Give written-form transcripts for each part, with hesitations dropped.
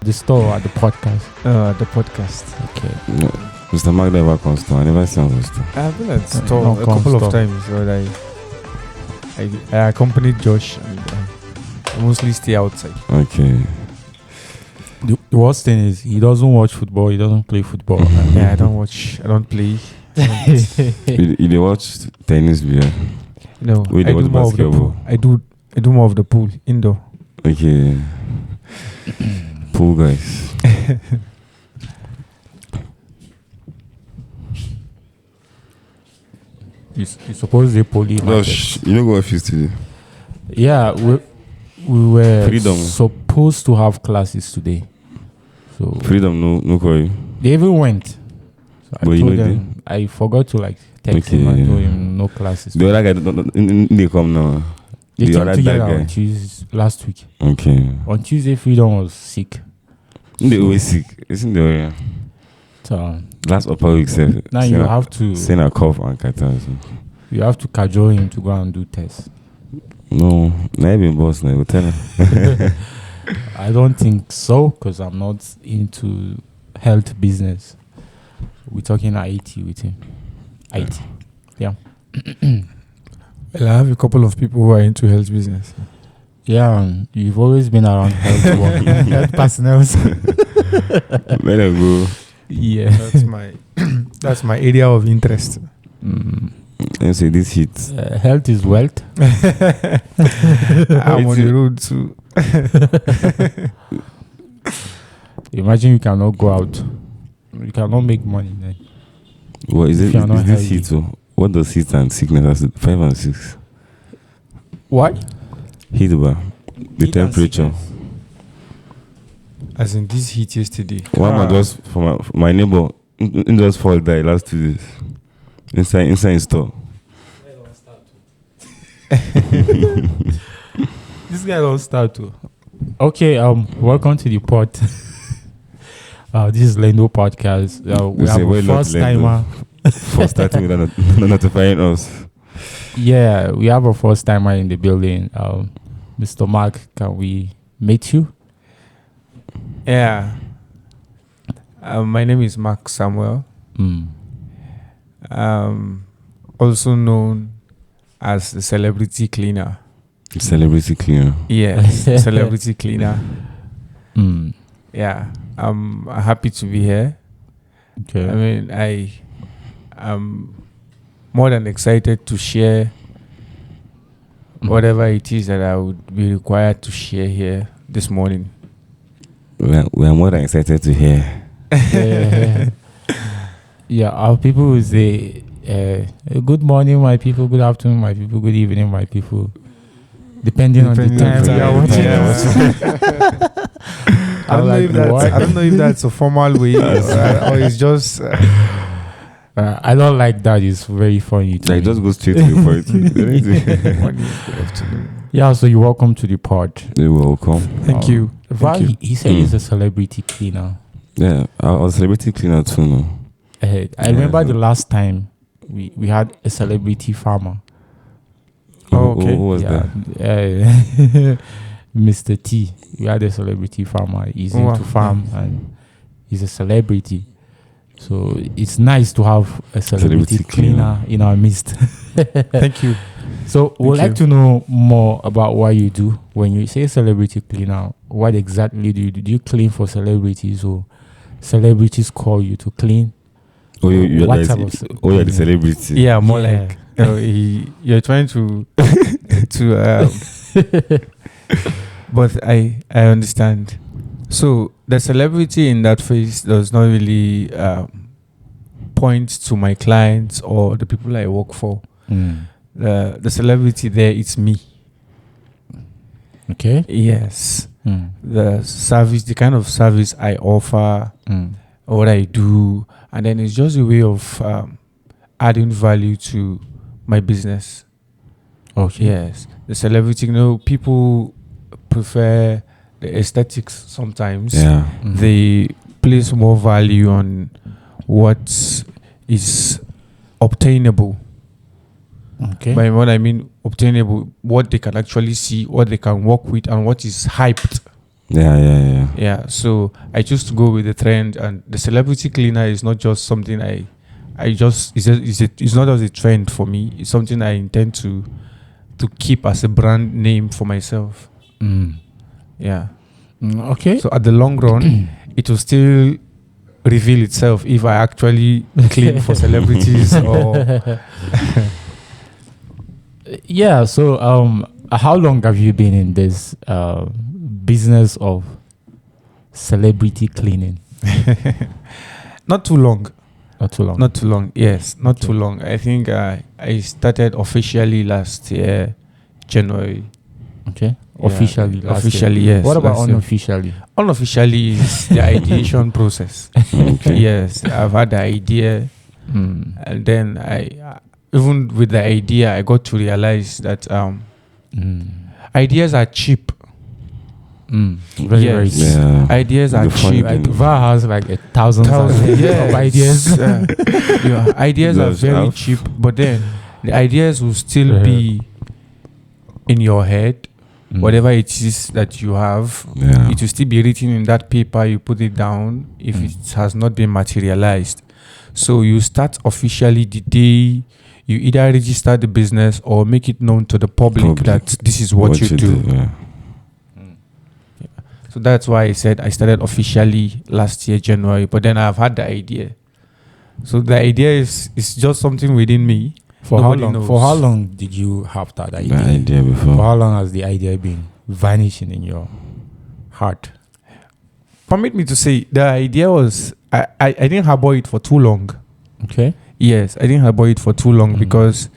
The store at the podcast. The podcast. Okay. No, Mr. Mark never comes to. I never see him on the store. I've been at store No, a couple stop. of times, but I accompanied Josh and I mostly stay outside. Okay. The worst thing is he doesn't watch football. He doesn't play football. Yeah, I don't watch. I don't play. You dey watch tennis beer? No, We I dey do watch more of the basketball. pool. I do more of the pool indoor. Okay. Pool guys. You suppose they poly. Gosh, you know what I feel today? Yeah, we were Freedom. supposed to have classes today. So Freedom, no quarry. they even went. So I But you told know they- them I forgot to text Okay, him and yeah. told him no classes. The other guy, they come now. They the came other together guy. on Tuesday last week. Okay. On Tuesday, Freedom was sick. They always sick. Isn't the So last upper week? now you have to send a cough and catarrh. cajole him to go and do tests. No, not even boss. Now, tell him. I don't think so because I'm not into health business. We're talking IT with him. IT. Yeah. Well, I have a couple of people who are into health business. Yeah, and you've always been around health work, health personnel. Let him go. Yeah. That's my area of interest. And say this hit. Health is wealth. I'm on the road to. Imagine you cannot go out. You cannot make money then. What is If it? you are not Is this healthy. heat? What does heat and sickness have to 5 and 6? What? Heat bar. The Heat and temperature. sickness. As in this heat yesterday. One man just for my neighbor in just fall die last 2 days. Inside store. This guy don't start to. Okay, welcome to the pod. This is Lendo Podcast. We It's have a a well-known first timer. For starting with notifying us. Yeah, we have a first timer in the building. Mr. Mark, can we meet you? Yeah. My name is Mark Samuel. Also known as the celebrity cleaner. Celebrity cleaner. Yes, celebrity cleaner. Mm. Yeah, I'm happy to be here. Okay. I mean, I am more than excited to share whatever it is that I would be required to share here this morning. We are more than excited to hear. Yeah, our people will say, good morning, my people, good afternoon, my people, good evening, my people. Depending on the time we are watching. I don't know if that's a formal way or it's just. I don't like that. It's very funny. To Like, me. just go straight to the point. Yeah, so you're welcome to the pod. You're welcome. Thank you. Val, Thank you. he said he's a celebrity cleaner. Yeah, I was a celebrity cleaner too now. I remember the last time we had a celebrity farmer. Oh, okay. Who was that? Mr. T. We had a celebrity farmer. He's Wow. into farm and he's a celebrity. So it's nice to have a celebrity Celebrity cleaner in our midst. Thank you. So we'd Thank like to know more about what you do. When you say celebrity cleaner, what exactly do you do? Do you clean for celebrities or celebrities call you to clean? Oh, you're What the type of you're the celebrity. Yeah, more Yeah. like you're trying to but I understand. So the celebrity in that phase does not really point to my clients or the people I work for. The celebrity there, it's me. Okay. Yes. Mm. The service, the kind of service I offer, what I do, and then it's just a way of adding value to my business. Okay. Yes, the celebrity. People prefer the aesthetics sometimes. Yeah. They place more value on what is obtainable. Okay. By what I mean obtainable, what they can actually see, what they can work with, and what is hyped. Yeah, so I choose to go with the trend, and the celebrity cleaner is not just something it's not just a trend for me. It's something I intend to keep as a brand name for myself. Yeah. Okay. So at the long run, it will still reveal itself if I actually clean for celebrities or. Yeah. So how long have you been in this business of celebrity cleaning? Not too long. Not too long. Not too long. Yes, not Okay. too long. I think I started officially last year, January. Okay. Yeah, Officially. last year. officially, yes. What about last year. unofficially? Unofficially is the ideation process. Yes, I've had the idea, and then I even with the idea, I got to realize that ideas are cheap. Very, very Yes. cheap. Yeah. Ideas are The fun cheap. thing. Like VAR has like 1,000 Yes. of ideas. Yeah, ideas are Does very have. cheap, but then the ideas will still be in your head. Whatever it is that you have, Yeah. it will still be written in that paper. You put it down if it has not been materialized. So you start officially the day you either register the business or make it known to the public that this is what you do. Yeah. So that's why I said I started officially last year, January, but then I've had the idea. So the idea is just something within me. For how Nobody long? knows. For how long did you have that The idea? idea For before. how long has the idea been vanishing in your heart? Permit me to say, the idea was, I didn't harbor it for too long. Okay. Yes, I didn't harbor it for too long because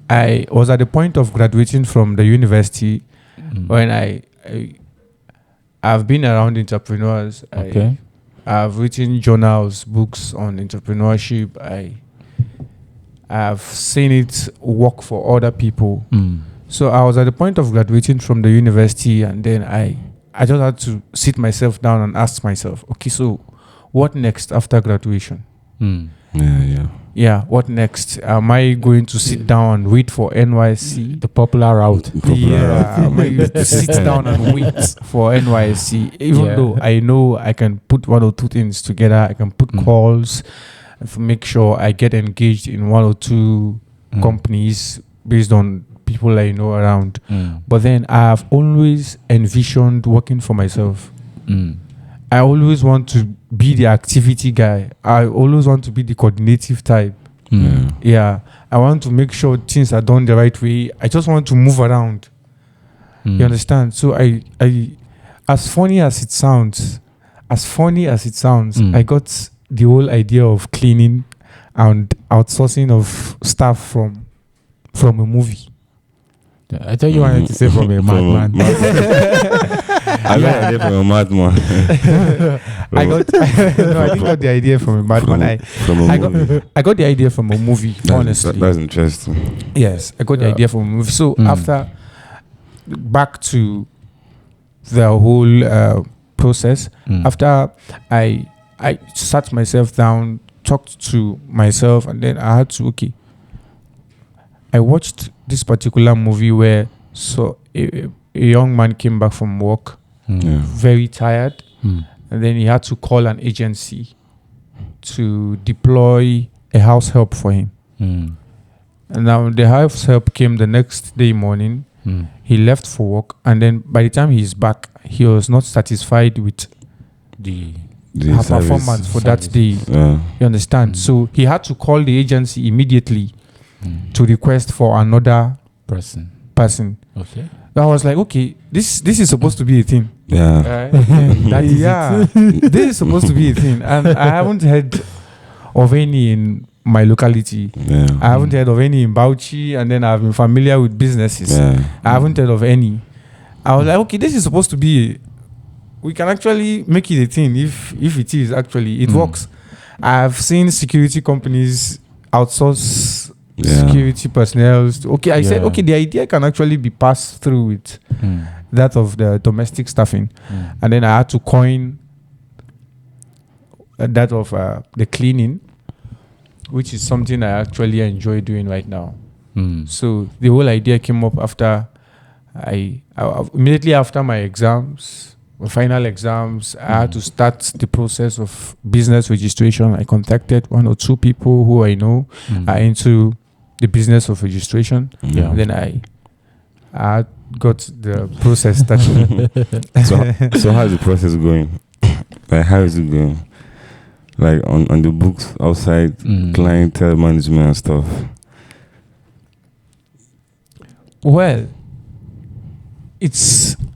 I was at the point of graduating from the university when I've been around entrepreneurs. Okay. I've written journals, books on entrepreneurship. I've seen it work for other people. So I was at the point of graduating from the university, and then I just had to sit myself down and ask myself, okay, so what next after graduation? Yeah. Yeah, what next? Am I going to sit down and wait for NYSC? The popular route. Yeah, am I going to sit down and wait for NYSC? Even though I know I can put one or two things together, I can put calls and make sure I get engaged in one or two companies based on people I know around. But then I have always envisioned working for myself. I always want to be the activity guy. I always want to be the coordinative type. Yeah, I want to make sure things are done the right way. I just want to move around. You understand? So I as funny as it sounds, I got the whole idea of cleaning and outsourcing of stuff from a movie. I thought you wanted to say from a madman. I got an idea from a madman. I didn't got the idea from a madman. From a movie. I got the idea from a movie, honestly. That's interesting. Yes, I got the idea from a movie. So after, back to the whole process, after I sat myself down, talked to myself, and then I had to, I watched this particular movie where a young man came back from work, very tired, and then he had to call an agency to deploy a house help for him. And now the house help came the next day morning. He left for work, and then by the time he's back, he was not satisfied with her performance for that day. You understand? So he had to call the agency immediately to request for another person. Okay. I was like, okay, this is supposed to be a thing. Yeah. That is it. This is supposed to be a thing, and I haven't heard of any in my locality. Yeah. I haven't heard of any in Bauchi, and then I've been familiar with businesses. Yeah. I haven't heard of any. I was like, okay, this is supposed to be. We can actually make it a thing if it is actually it works. I've seen security companies outsource security personnel. I said, okay, the idea can actually be passed through with that of the domestic staffing, and then I had to coin that of the cleaning, which is something I actually enjoy doing right now. So the whole idea came up after I immediately after my exams. final exams. I had to start the process of business registration. I contacted 1 or 2 people who I know are into the business of registration. Yeah. And then I got the process started. So how's the process going? Like, how is it going? Like on the books, outside, clientele management and stuff. Well,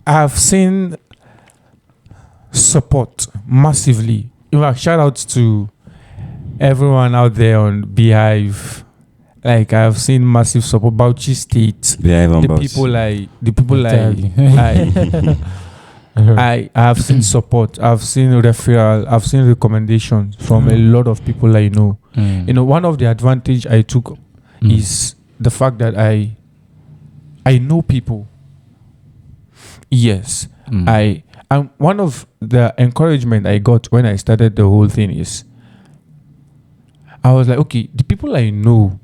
I've seen support massively. In fact, shout out to everyone out there on Beehive. Like, I've seen massive support. Bauchi State, the people I have seen support. I've seen referral. I've seen recommendations from a lot of people I know. You know, one of the advantage I took is the fact that I know people. Yes, and one of the encouragement I got when I started the whole thing is, I was like, okay, the people I know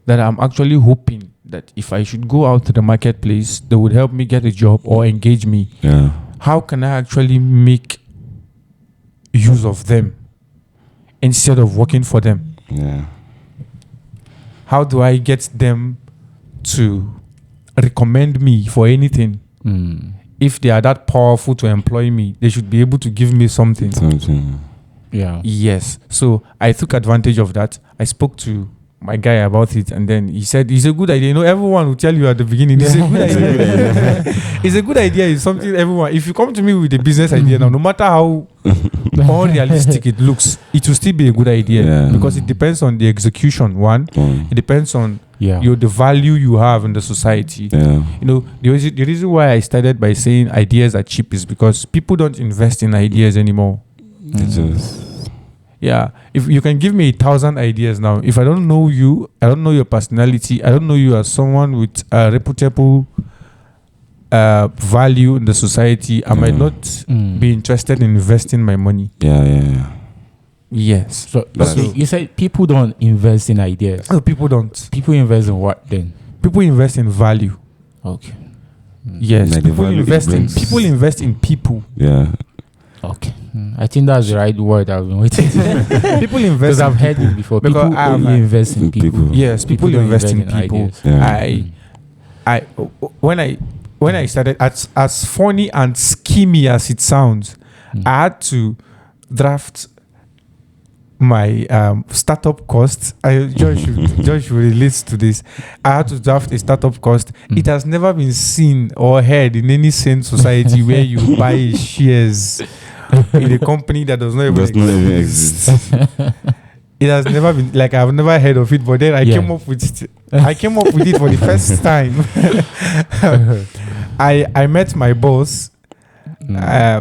that I'm actually hoping that if I should go out to the marketplace, they would help me get a job or engage me. Yeah. How can I actually make use of them instead of working for them? Yeah. How do I get them to recommend me for anything? If they are that powerful to employ me, they should be able to give me something. Yeah. Yes. So I took advantage of that. I spoke to my guy about it, and then he said it's a good idea. You know, everyone will tell you at the beginning it's a good idea. It's a good idea. It's something everyone. If you come to me with a business idea now, no matter how unrealistic it looks, it will still be a good idea because it depends on the execution. It depends on the value you have in the society. You know, the reason why I started by saying ideas are cheap is because people don't invest in ideas anymore. If you can give me 1,000 ideas now, if I don't know you, I don't know your personality, I don't know you as someone with a reputable value in the society, I might not be interested in investing my money. Yes. So you said people don't invest in ideas. No, people don't. People invest in what then? People invest in value. Okay. Yes. Like people invest in people. Yeah. Okay. I think that's the right word I've been waiting. People invest. Because I've heard it before. Because people only invest in people. Yes, people don't invest in people. Ideas. When I started, as funny and schemy as it sounds, I had to draft my startup cost. Josh relates to this. I had to draft a startup cost. It has never been seen or heard in any sane society where you buy shares in a company that does not even exist. It has never been, like, I've never heard of it, but then I came up with it for the first time. I met my boss.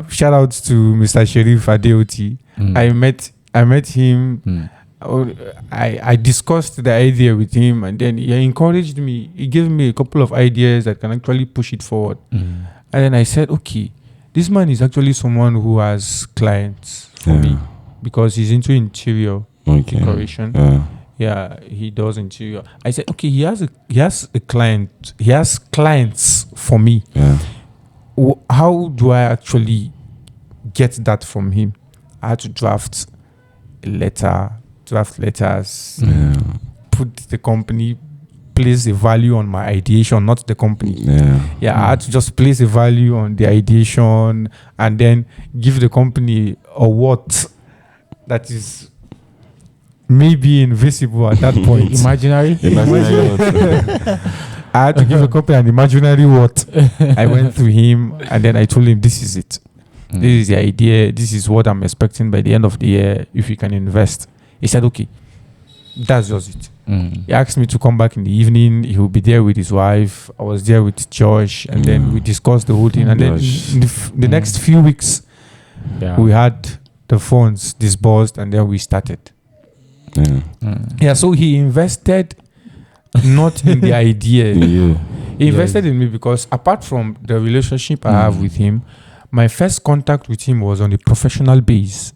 Shout out to Mr. Sherif Adeoti. I met him. I discussed the idea with him, and then he encouraged me. He gave me a couple of ideas that can actually push it forward. And then I said, okay, this man is actually someone who has clients for me because he's into interior decoration. Yeah, he does interior. I said, okay, he has a client. He has clients for me. How do I actually get that from him? I had to draft letters, put the company, place a value on my ideation, not the company. I had to just place a value on the ideation and then give the company a what that is maybe invisible at that point. Imaginary. I had to give the company an imaginary what. I went to him and then I told him, this is it. This is the idea. This is what I'm expecting by the end of the year if you can invest. He said, okay, that's just it. He asked me to come back in the evening. He will be there with his wife. I was there with Josh, and then we discussed the whole thing. And then the next few weeks, we had the funds disbursed, and then we started. So he invested not in the idea. He invested in me because apart from the relationship I have with him, my first contact with him was on a professional base.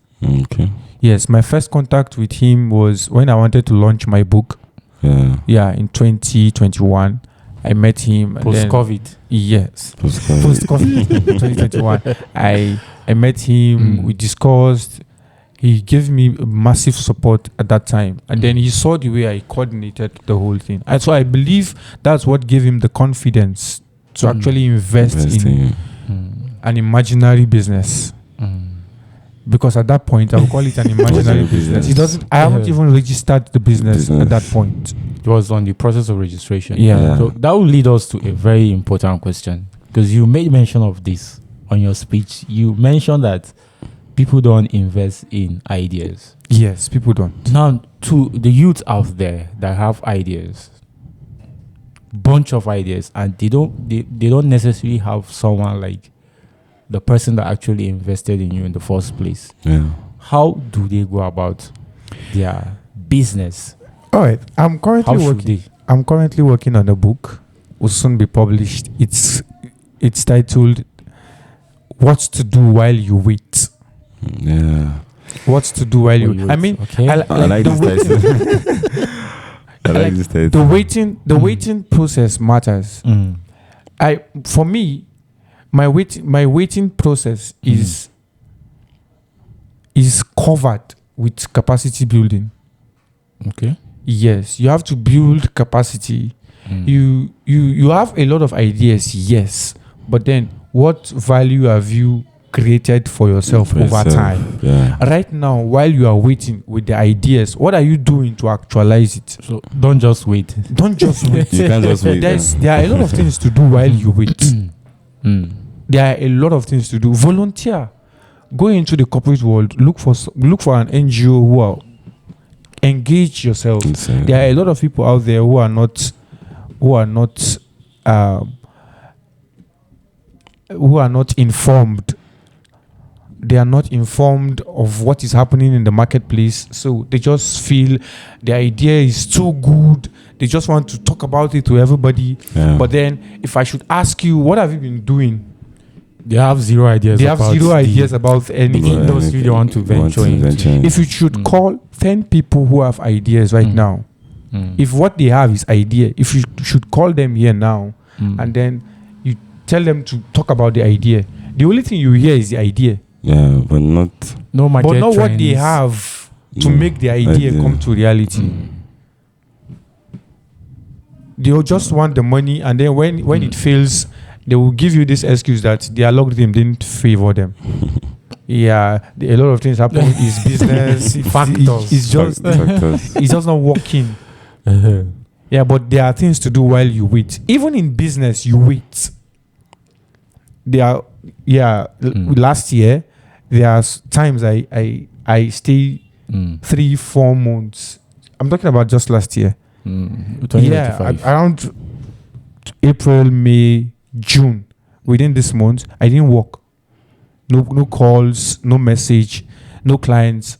Yes, my first contact with him was when I wanted to launch my book. In 2021. I met him. and then- Post-COVID. Yes. Post-COVID. Post-COVID 2021. I met him. Mm. We discussed. He gave me massive support at that time. And then he saw the way I coordinated the whole thing. And so I believe that's what gave him the confidence to Mm. actually invest in Investing. an imaginary business. Because at that point, I would call it an imaginary business. It doesn't. I haven't Yeah. even registered the business at that point. It was on the process of registration. Yeah. So that will lead us to a very important question, because you made mention of this on your speech. You mentioned that people don't invest in ideas. Yes, people don't. Now, to the youth out there that have ideas, bunch of ideas, and they don't necessarily have someone like the person that actually invested in you in the first place. Yeah. How Do they go about their business? All right. I'm How currently should working. they? I'm currently working on a book. Will soon be published. It's titled "What to Do While You Wait." Yeah. What to do while you? I mean, okay. I like the this waiting. title. I like this title. The waiting process matters. For me, my waiting process is covered with capacity building. Okay. Yes, you have to build capacity. You have a lot of ideas, yes, but then what value have you created for yourself For over yourself. time? Yeah. Right now, while you are waiting with the ideas, what are you doing to actualize it? So don't just wait. Don't just wait. You can't just wait. There are a lot of things to do while you wait. There are a lot of things to do. Volunteer. Go into the corporate world. Look for an NGO who are engage yourself. Insane. There are a lot of people out there who are not informed. They are not informed of what is happening in the marketplace, so they just feel the idea is too good. They just want to talk about it to everybody. Yeah. But then, if I should ask you, what have you been doing? They have zero ideas. They have about zero the idea about anything. Right. industry they want to venture into. If you should call 10 people who have ideas right now, if what they have is idea, if you should call them here now and then you tell them to talk about the idea, the only thing you hear is the idea, Yeah, but not. no market but not what they trends. have to No, make the idea come to reality. They'll just want the money, and then when it fails, they will give you this excuse that their algorithm didn't favor them. Yeah, a lot of things happen. It's business Factors. It's just Factors. it's just not working. Yeah, but there are things to do while you wait. Even in business, you wait. Last year, there are times I stay 3-4 months. I'm talking about just last year. 2025. Around April, May, June. Within this month, I didn't work. No calls, no message, no clients.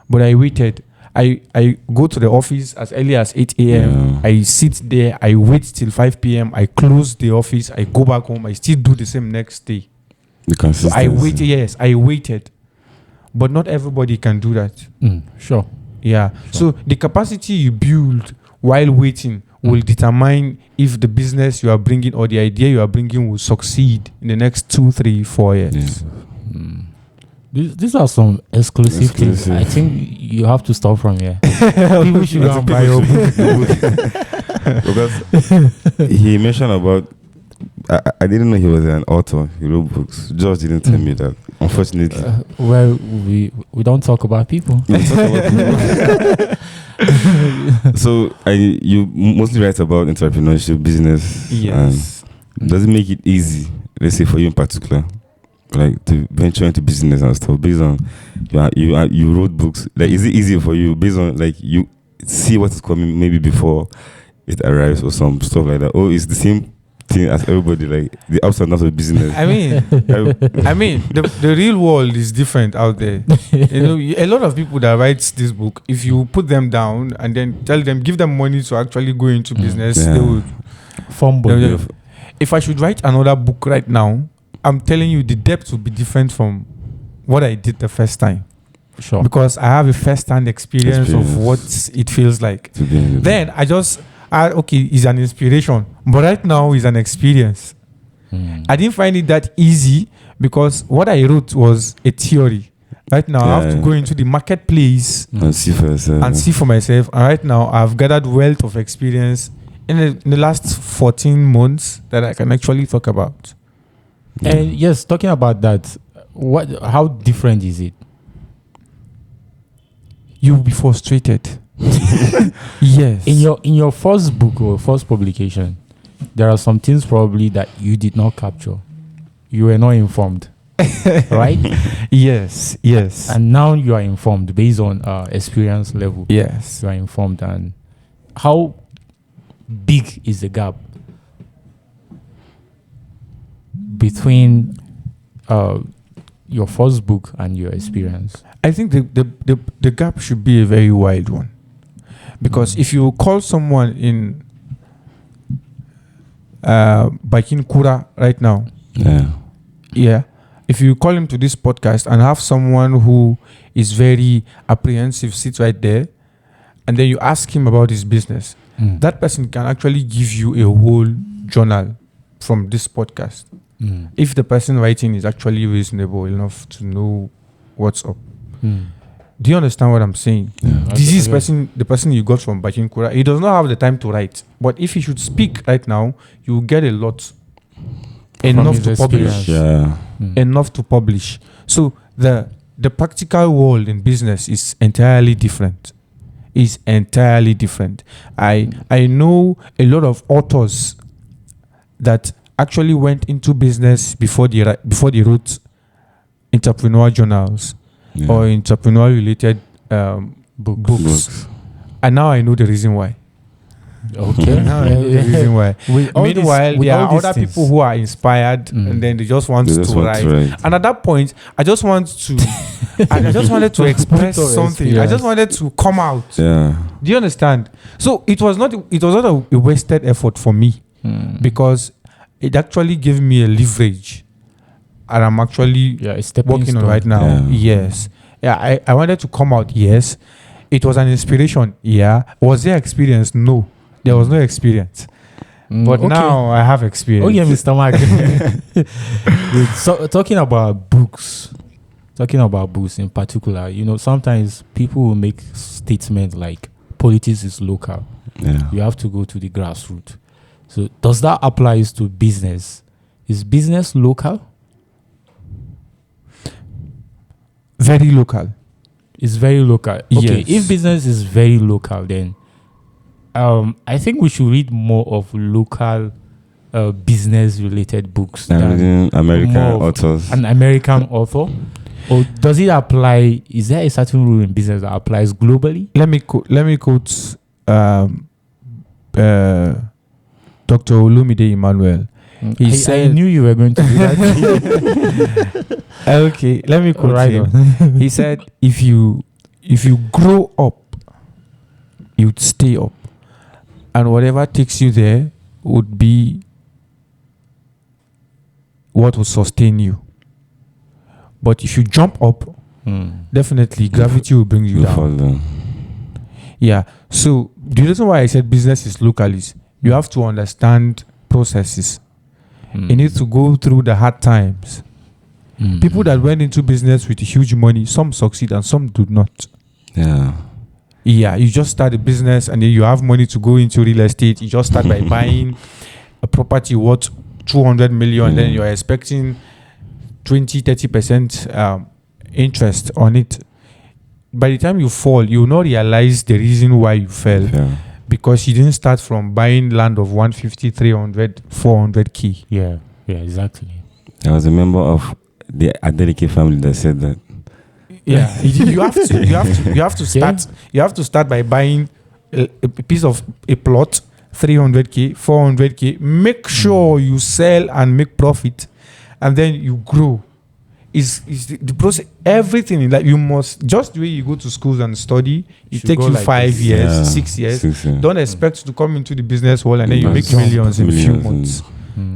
But I waited. I go to the office as early as 8 a.m. Yeah. I sit there. I wait till 5 p.m. I close the office. I go back home. I still do the same next day. The So consistency. I waited. Yes, I waited. But not everybody can do that. Sure. Yeah. So the capacity you build while waiting will determine if the business you are bringing or the idea you are bringing will succeed in the next 2, 3, 4 years. Yeah. These are some exclusive things. Exclusive. I think you have to stop from here. People should go and buy your book. Because he mentioned about. I didn't know he was an author. He wrote books. Just didn't tell me that. Unfortunately. Well, we don't talk about people. So you mostly write about entrepreneurship, business. Yes. And does it make it easy? Let's say for you in particular, like to venture into business and stuff. Based on you wrote books. Like, is it easier for you based on like you see what is coming maybe before it arrives or some stuff like that? Or it's the same thing as everybody, like the ups and downs of business? I mean, the real world is different out there. A lot of people that write this book, if you put them down and then give them money to actually go into business, Yeah. they would Fumble. If I should write another book right now, I'm telling you the depth will be different from what I did the first time. Sure. Because I have a first-hand experience of what it feels like. To be in the Then I okay, it's an inspiration, but right now it's an experience. I didn't find it that easy because what I wrote was a theory. Right now, I have to go into the marketplace and see for yourself. And right now, I've gathered wealth of experience in the last 14 months that I can actually talk about. And yes, talking about that, how different is it? You'll be frustrated. Yes. In your first book or first publication, there are some things probably that you did not capture. You were not informed. Right? Yes. And now you are informed based on experience level. Yes. You are informed. And how big is the gap between your first book and your experience? I think the gap should be a very wide one. Because if you call someone in Bakin Kura right now, if you call him to this podcast and have someone who is very apprehensive sit right there, and then you ask him about his business, that person can actually give you a whole journal from this podcast. If the person writing is actually reasonable enough to know what's up. Do you understand what I'm saying? The person you got from Bakin Kura, he does not have the time to write. But if he should speak right now, you will get a lot. Enough to publish. Enough to publish. So the practical world in business is entirely different. I know a lot of authors that actually went into business before they wrote entrepreneur journals or entrepreneur related books. And now I know the reason why. Okay. Now I know the reason why. Meanwhile, there are other people who are inspired and then they just want to write. And at that point, I just wanted to express something. I just wanted to come out. Yeah. Do you understand? So it was not a wasted effort for me because it actually gave me a leverage. And I'm actually working on right now. Yes. Yeah, I wanted to come out. Yes. It was an inspiration. Yeah. Was there experience? No. There was no experience. But now I have experience. Oh, yeah, Mr. Mark. So, talking about books in particular, sometimes people will make statements like politics is local. Yeah. You have to go to the grassroots. So does that apply to business? Is business local? Very local. It's very local. Okay, Yes. if business is very local, then I think we should read more of local business-related books than American authors. An American author, or does it apply? Is there a certain rule in business that applies globally? Let me quote Dr. Olumide Emmanuel. He said, I knew you were going to do that. Okay, let me quote him. He said, if you grow up, you'd stay up. And whatever takes you there would be what will sustain you. But if you jump up, definitely gravity will bring you down. Yeah. So the reason why I said business is local is you have to understand processes. You need to go through the hard times. People that went into business with huge money, some succeed and some do not. Yeah, you just start a business and then you have money to go into real estate. You just start by buying a property worth 200 million, then you're expecting 20-30% interest on it. By the time you fall, you will not realize the reason why you fell. Because you didn't start from buying land of 150, 300, 400K. Yeah, exactly. I was a member of the Adeleke family that said that. Yeah, you have to start. You have to start by buying a piece of a plot, 300K, 400K. Make sure you sell and make profit, and then you grow. Is the process? Everything in life, you must, just the way you go to schools and study, it takes you like 5 years, 6 years. Don't expect to come into the business world and then you make millions in a few months.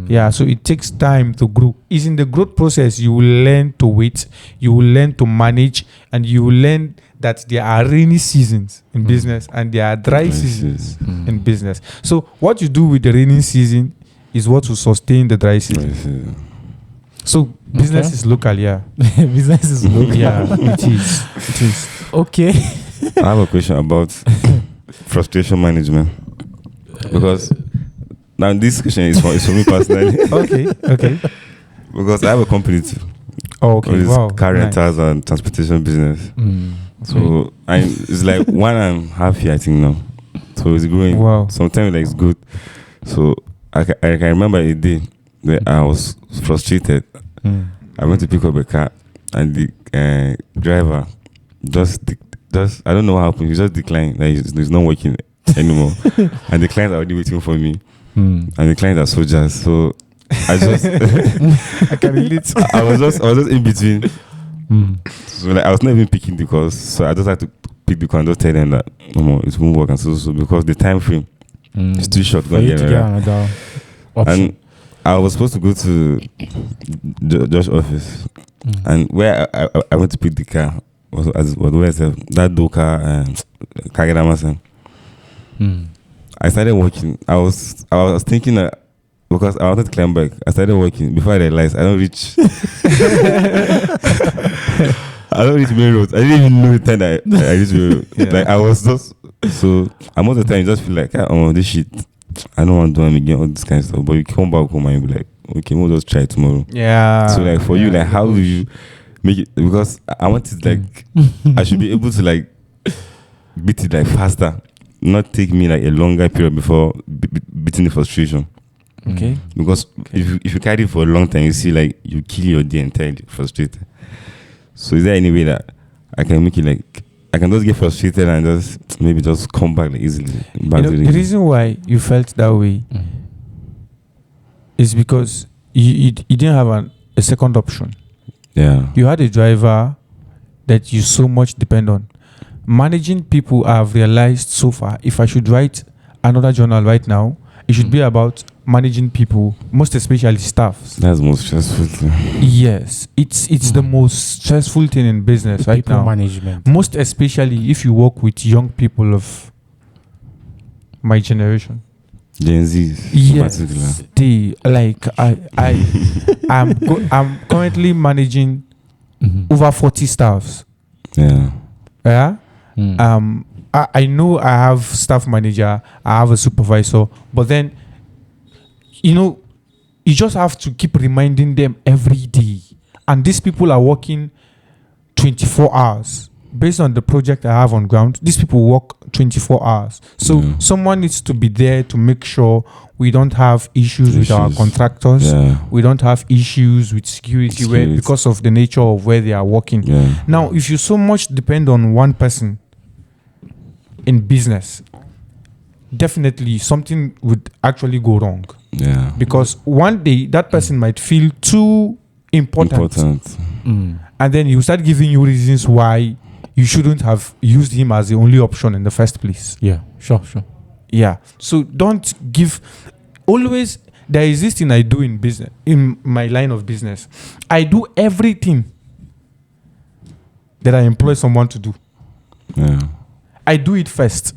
Yeah, so it takes time to grow. It's in the growth process you will learn to wait, you will learn to manage, and you will learn that there are rainy seasons in business and there are dry seasons in business. So what you do with the rainy season is what will sustain the dry season. So business is local, yeah. Business is local. Yeah, it is. It is. Okay. I have a question about frustration management, because now this question is for me personally. Okay. Because I have a company too. Oh, okay. With Wow. car nice. rentals and transportation business. So it's like 1.5 years, I think now. So it's growing. Wow. Sometimes like it's good. So I can remember a day that I was frustrated. I went to pick up a car and the driver just I don't know what happened. He just declined. Like it's not working anymore. And the clients are already waiting for me. And the clients are soldiers. So I just I can relate. I was just in between. So like I was not even picking the calls. So I just had to pick the call and just tell them that no, it won't work and so because the time frame is too short. For you to get another option. And I was supposed to go to Josh's office, and where I went to pick the car was where I said that Doka Kagedamasen. I started working. I was thinking that because I wanted to climb back, I started working before I realized I don't reach. I don't reach main road. I didn't even know the time that I reached main road. Yeah. Like I was just so. And most of the time, you just feel like, oh, this shit. I don't want to do them again, all this kind of stuff. But you come back home and you be like, okay, we'll just try tomorrow. Yeah. So like for you, like how do you make it? Because I want it like I should be able to like beat it like faster, not take me like a longer period before beating the frustration. Okay. Because if you carry it for a long time, you see like you kill your day entirely frustrated. So is there any way that I can make it like I can just get frustrated and just maybe just come back like easily? Back to The reason why you felt that way is because you didn't have a second option. Yeah. You had a driver that you so much depend on. Managing people, I've realized so far, if I should write another journal right now, it should be about managing people, most especially staffs. That's the most stressful thing. Yes, it's the most stressful thing in business right People now. management. Most especially if you work with young people of my generation. Gen Z. Yes, they like I'm currently managing over 40 staffs. Yeah. Yeah. I know I have staff manager, I have a supervisor, but then you just have to keep reminding them every day. And these people are working 24 hours. Based on the project I have on ground, these people work 24 hours. So someone needs to be there to make sure we don't have issues with our contractors. Yeah. We don't have issues with security where, because of the nature of where they are working. Yeah. Now, if you so much depend on one person in business, definitely something would actually go wrong. Yeah. Because one day that person might feel too important. And then he start giving you reasons why you shouldn't have used him as the only option in the first place. Yeah, sure. Yeah. So don't give. Always, there is this thing I do in business, in my line of business. I do everything that I employ someone to do. Yeah. I do it first.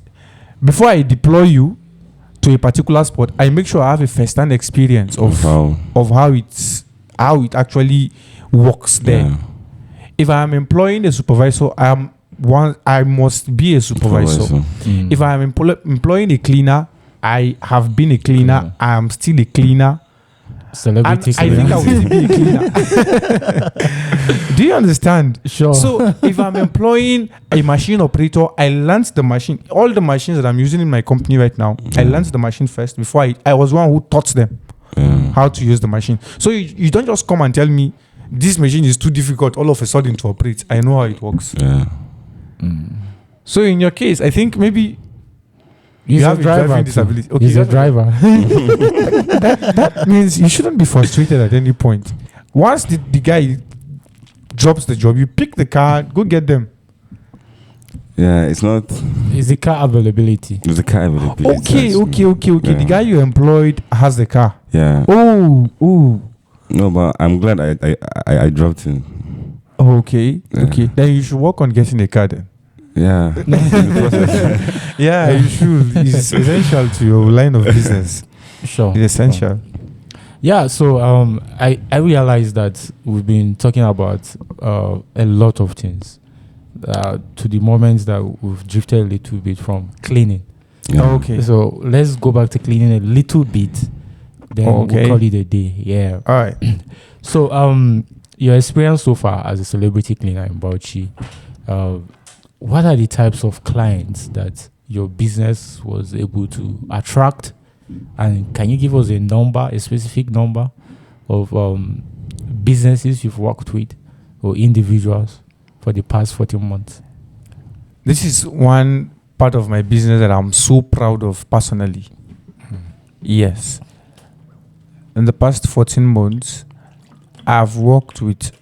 Before I deploy you to a particular spot, I make sure I have a first-hand experience of how it actually works there. Yeah. If I am employing a supervisor, I must be a supervisor. If I am employing a cleaner, I have been a cleaner. I am still a cleaner. Celebrity and I think I will still be a cleaner. Do you understand? Sure. So if I'm employing a machine operator, I learned the machine. All the machines that I'm using in my company right now, I learned the machine first before I was one who taught them how to use the machine. So you don't just come and tell me this machine is too difficult all of a sudden to operate. I know how it works. Yeah. So in your case, I think maybe you have a driver driving too. disability. Okay, He's a driver. that means you shouldn't be frustrated at any point. Once the guy drops the job, you pick the car, go get them. Yeah, it's not. It's the car availability. It's the car availability. Okay. Yeah. The guy you employed has the car. Yeah. Oh. No, but I'm glad I dropped in. Okay. Yeah. Okay. Then you should work on getting a car then. Yeah. In the process. Yeah, you should. It's essential to your line of business. Sure. It's essential. Yeah, so I realized that we've been talking about a lot of things to the moment that we've drifted a little bit from cleaning. Yeah. Okay. So let's go back to cleaning a little bit. Then Okay. we'll call it a day. Yeah. All right. So your experience so far as a celebrity cleaner in Bauchi, what are the types of clients that your business was able to attract? And can you give us a specific number of businesses you've worked with or individuals for the past 14 months? This is one part of my business that I'm so proud of personally. Yes. In the past 14 months, I've worked with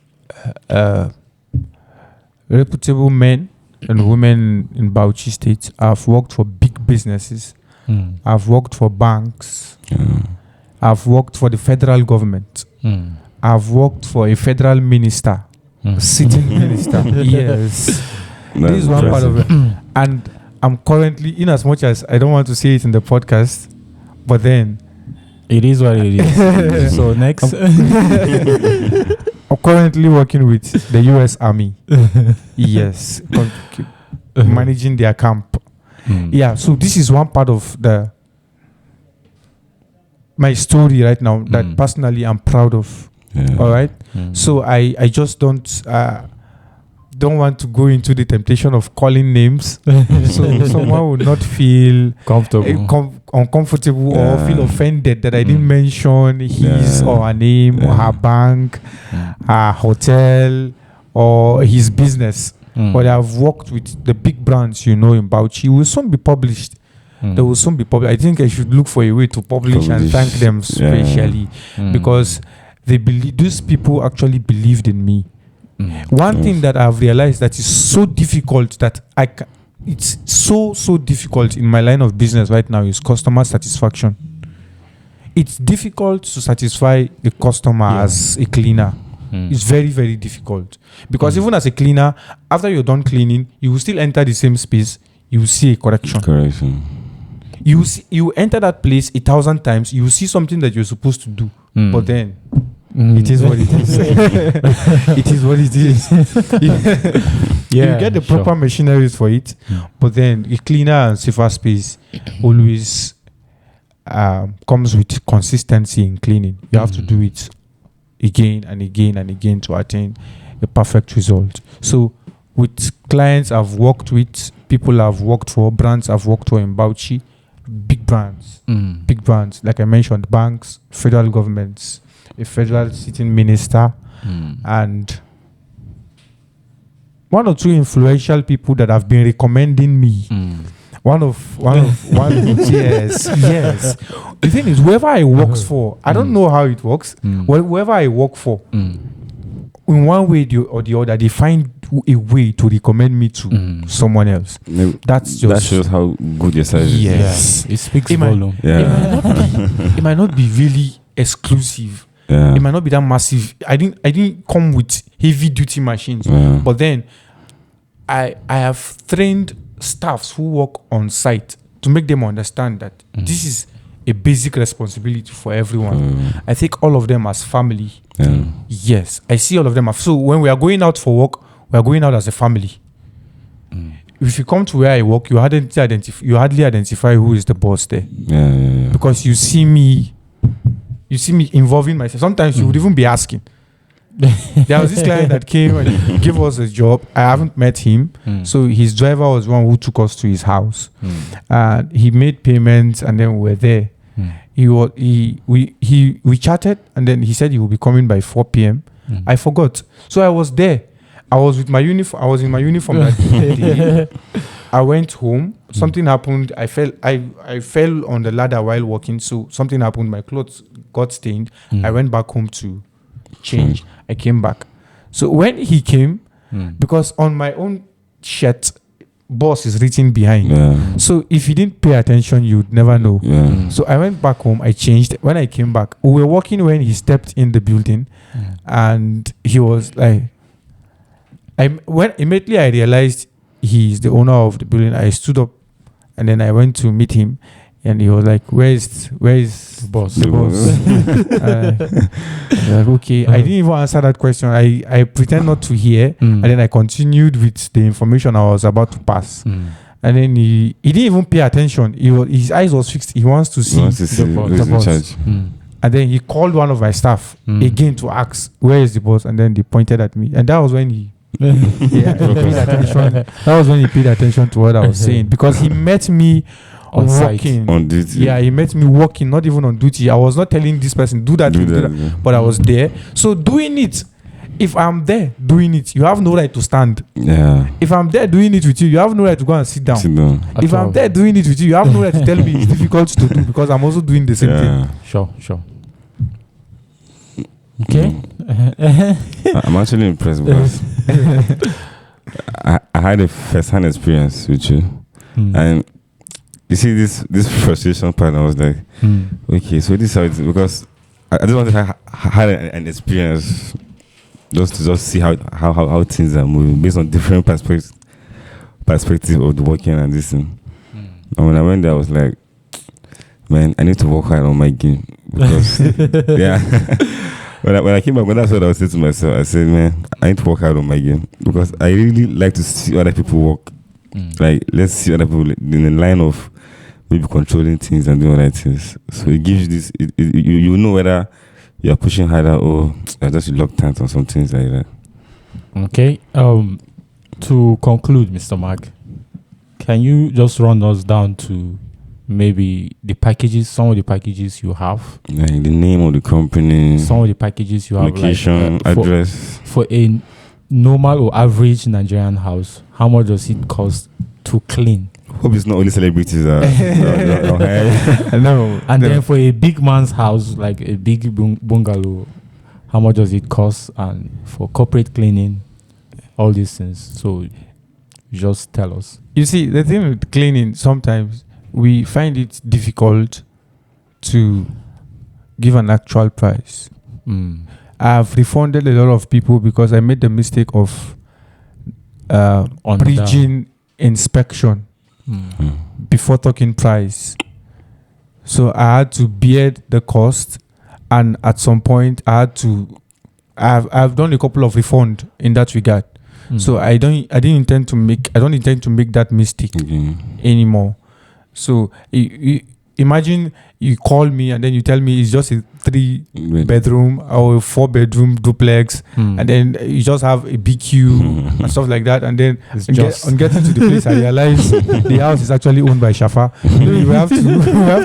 reputable men and women in Bauchi State. I've worked for big businesses. I've worked for banks. Yeah. I've worked for the federal government. I've worked for a federal minister, sitting minister. Yes. That's This is one part of impressive. it. And I'm currently, in as much as I don't want to say it in the podcast, but then It is what it is. So next. I'm currently working with the US Army. Yes. Managing their camp. Yeah, so this is one part of my story right now that personally I'm proud of. Yeah. All right. So I just don't want to go into the temptation of calling names, so someone would not feel Comfortable. uncomfortable or Yeah. feel offended that I didn't mention his Yeah. or her name or her bank, her hotel, or his business. But I've worked with the big brands, in Bauchi. It will soon be published. They will soon be published. I think I should look for a way to publish and thank them specially because they believe. These people actually believed in me. One thing that I've realized that is so difficult that it's so difficult in my line of business right now is customer satisfaction. It's difficult to satisfy a customer as a cleaner. It's very, very difficult because even as a cleaner, after you're done cleaning, you will still enter the same space. You will see a correction. You enter that place 1,000 times. You will see something that you're supposed to do, but then it is what it is. It is what it is. You get the proper machineries for it, but then a cleaner and safer space always comes with consistency in cleaning. You have to do it again and again and again to attain a perfect result. So with clients I've worked with, people I've worked for, brands I've worked for in Bauchi, big brands, like I mentioned, banks, federal governments, a federal sitting minister, and one or two influential people that have been recommending me. One yes. The thing is, whoever I work for, I don't know how it works. Whoever I work for, in one way or the other, they find a way to recommend me to someone else. That shows how good your service is. Yes, it speaks volume. It might not be really exclusive. Yeah. It might not be that massive. I didn't come with heavy duty machines, but then I have trained staffs who work on site to make them understand that this is a basic responsibility for everyone. I take all of them as family. Yes, I see all of them as. So when we are going out for work, we are going out as a family. If you come to where I work, you hardly identify who is the boss there. Because you see me involving myself. Sometimes you would even be asking. There was this client that came and gave us a job. I haven't met him. So his driver was one who took us to his house. And he made payments and then we were there. We chatted and then he said he will be coming by 4 p.m. I forgot. So I was there. I was with my uniform. I was in my uniform that day. I went home. Something happened. I fell on the ladder while walking. So something happened. My clothes got stained. I went back home to change. I came back. So when he came, because on my own shirt, boss is written behind. Yeah. So if you didn't pay attention, you'd never know. Yeah. So I went back home. I changed. When I came back, we were walking when he stepped in the building, and he was like, when immediately I realized he's the owner of the building. I stood up, and then I went to meet him, and he was like, "Where's The boss. the boss?" I was like, okay. I didn't even answer that question. I pretend not to hear, and then I continued with the information I was about to pass. And then he didn't even pay attention. His eyes was fixed. He wants to see. He wants to see boss. who's The in boss. charge. And then he called one of my staff again to ask, "Where is the boss?" And then they pointed at me. And that was when he paid attention. That was when he paid attention to what I was saying, because he met me On site. walking. On duty. Yeah, he met me walking, not even on duty. I was not telling this person, do that, Do do that, that. yeah. But I was there. So doing it, if I'm there doing it, you have no right to stand. Yeah. If I'm there doing it with you, you have no right to go and sit down. Sit down. If I'm there doing it with you, you have no right to tell me it's difficult to do, because I'm also doing the same thing. Yeah. Sure. Okay. I'm actually impressed because I had a first-hand experience with you, and you see this frustration part. I was like, okay, so this is how it's, because I just wanted to have an experience just to see how things are moving based on different perspective of the working and this thing. And when I went there, I was like, man, I need to work hard on my game, because yeah. When I came back, when that's what I was saying to myself, I said, man, I need to work hard on my game, because I really like to see other people work. Like, let's see other people in the line of maybe controlling things and doing other things. So it gives you this, you know whether you're pushing harder or you're just reluctant or some things like that. Okay. To conclude, Mr. Mark, can you just run us down to maybe the packages, some of the packages you have, Like the name of the company, some of the packages you have, location, like, address. for a normal or average Nigerian house, how much does it cost to clean? Hope it's not only celebrities that are hired. No. And then for a big man's house, like a big bungalow, how much does it cost? And for corporate cleaning, all these things. So just tell us. You see, the thing with cleaning, sometimes we find it difficult to give an actual price. I've refunded a lot of people because I made the mistake of bridging inspection before talking price. So I had to bear the cost, and at some point I've done a couple of refund in that regard. So I don't intend to make that mistake anymore. So imagine you call me and then you tell me it's just a 3-bedroom or a 4-bedroom duplex, and then you just have a BQ and stuff like that, and then on getting to the place I realize the house is actually owned by Shafa. We have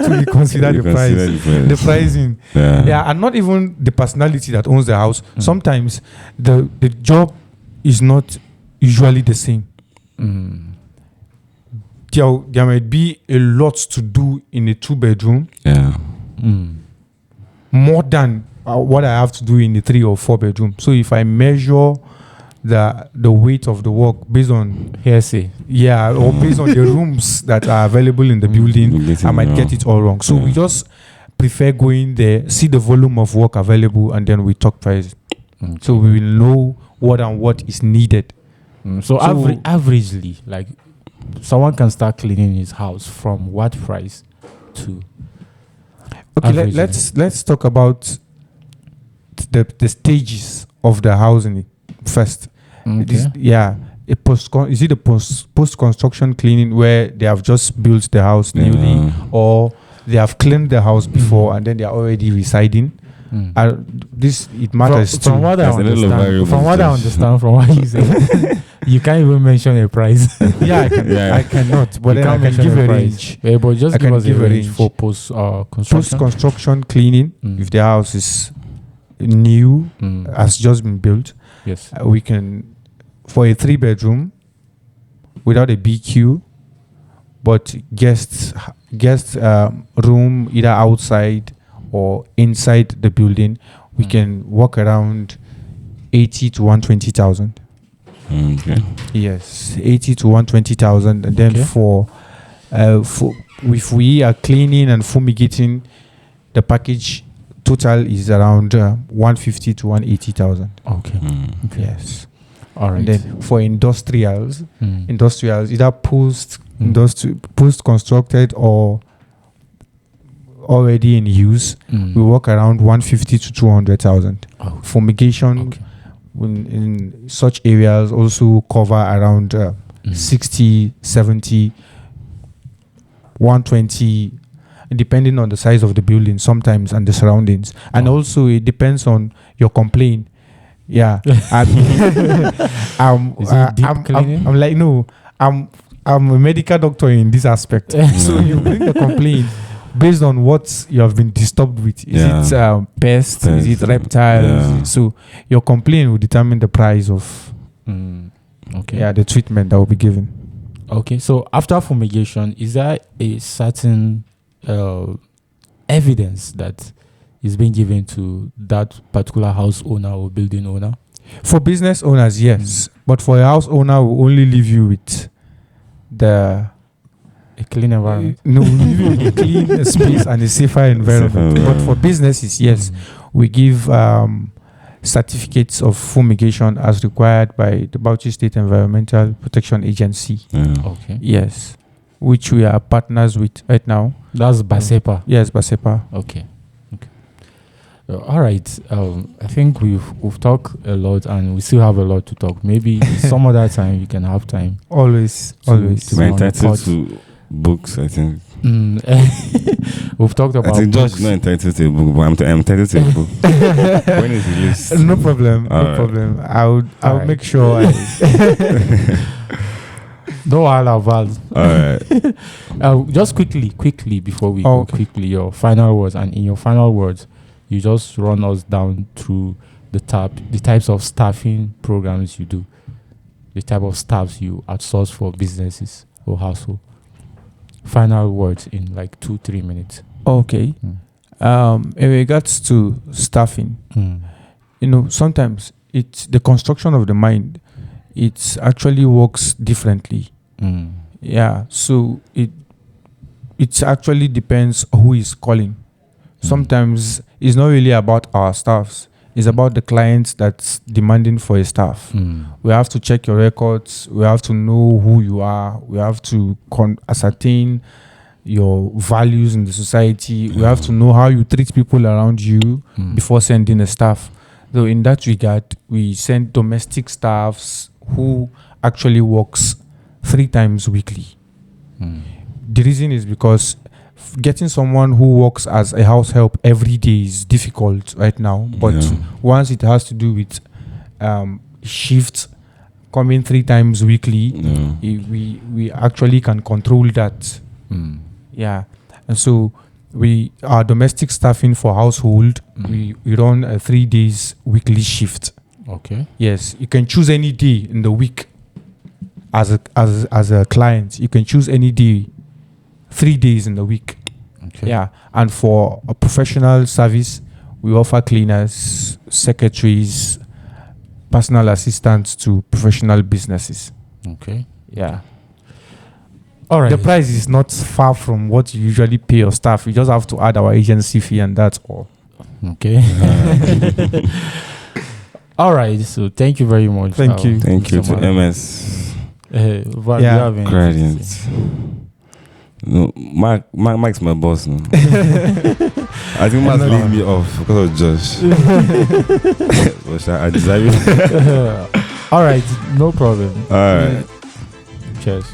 to reconsider the pricing. Yeah, and not even the personality that owns the house. Sometimes the job is not usually the same. There might be a lot to do in a 2-bedroom. Yeah. More than what I have to do in a 3 or 4-bedroom. So if I measure the weight of the work based on hearsay, or based on the rooms that are available in the building, I might get it all wrong. So we just prefer going there, see the volume of work available, and then we talk price. So we will know what is needed. So averagely, like, someone can start cleaning his house from what price to? Okay, let's talk about the stages of the housing first. Is it the post construction cleaning where they have just built the house newly, or they have cleaned the house before and then they are already residing? It matters from what I understand, from what you say, you can't even mention a price. I cannot. But then I can give a range. Yeah, but just give us a range for post construction cleaning. If the house is new, has just been built, yes, we can, for a 3-bedroom without a BQ, but guest room either outside or inside the building, we can walk around 80 to 120,000. Okay. Yes, 80 to 120,000, and then Okay. for if we are cleaning and fumigating, the package total is around 150 to 180,000. Okay. Mm. Yes. All right. And then for industrials, Mm. either post Mm. post constructed or already in use, Mm. we work around 150 to 200,000. Oh, Fumigation okay. in such areas also cover around Mm. 60, 70, 120, depending on the size of the building sometimes and the surroundings. And Oh. also it depends on your complaint. Yeah. Is it deep cleaning? I'm like, no, I'm a medical doctor in this aspect. So you bring the complaint based on what you have been disturbed with. Is Yeah. it pest? Is it Pest. reptiles? Yeah. So your complaint will determine the price of Okay. the treatment that will be given. Okay. So after fumigation, is there a certain evidence that is being given to that particular house owner or building owner? For business owners, yes. But for a house owner, we only leave you with the A clean environment. no, we leave you with a clean space and a safer environment. But for businesses, yes, we give certificates of fumigation as required by the Bauchi State Environmental Protection Agency. Yeah. Okay. Yes, which we are partners with right now. That's Basepa. Yes, Basepa. Okay. Okay. All right. I think we've talked a lot, and we still have a lot to talk. Maybe some other time you can have time. Always, To- always. to- We're on the entitled pod. to books, I think. We've talked I about think Josh books. is not entitled to a book, but I'm entitled to a book. When is released? No problem. No Alright. problem. I'll Alright. make sure. No, I'll Val. Alright. Just quickly before we Oh, go, okay. quickly your final words, and in your final words, you just run us down through the types of staffing programs you do, the type of staffs you outsource for businesses or household. Final words in like 2-3 minutes. Okay. In regards to staffing, sometimes it's the construction of the mind. It actually works differently. Yeah. So it actually depends who is calling. Sometimes it's not really about our staffs. It's about the clients that's demanding for a staff. We have to check your records. We have to know who you are. We have to ascertain your values in the society. We have to know how you treat people around you before sending a staff. So in that regard, we send domestic staffs who actually works 3 times weekly. The reason is because getting someone who works as a house help every day is difficult right now. But Yeah. once it has to do with shifts coming 3 times weekly, we actually can control that. Yeah. And so our domestic staffing for household, we run a 3 days weekly shift. Okay. Yes, you can choose any day in the week as a client. You can choose any day, 3 days in the week. Okay. Yeah. And for a professional service, we offer cleaners, secretaries, personal assistants to professional businesses. Okay. Yeah. All right. The price is not far from what you usually pay your staff. You just have to add our agency fee, and that's all. Okay. All right. So thank you very much. Thank you. Thank you so to much. MS. Val, Yeah. you have anything to Gradient. say? No, Mike's my boss now. I think Mark laid me off because of Josh. But I deserve it. All right. No problem. Alright. Cheers.